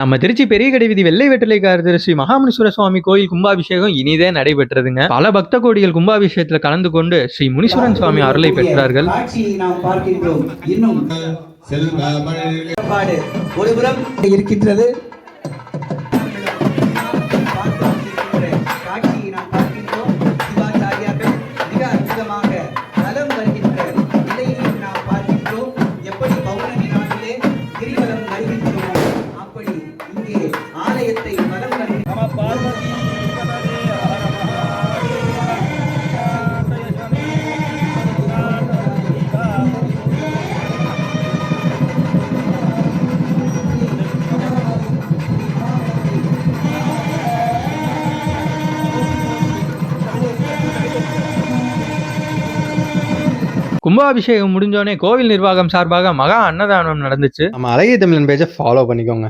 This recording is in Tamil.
நம்ம திருச்சி பெரிய கடை வீதி வெள்ளை வெட்டலைக்காரர் ஸ்ரீ மகாமுனீஸ்வர சுவாமி கோயில் கும்பாபிஷேகம் இனிதே நடைபெற்றதுங்க. பல பக்த கோடிகள் கும்பாபிஷேகத்தில் கலந்து கொண்டு ஸ்ரீ முனீஸ்வரன் சுவாமி அருளை பெற்றார்கள். இருக்கின்றது கும்பாபிஷேகம் முடிஞ்சோடனே கோவில் நிர்வாகம் சார்பாக மகா அன்னதானம் நடந்துச்சு. நம்ம அழகிய தமிழன் பேஜை ஃபாலோ பண்ணிக்கோங்க.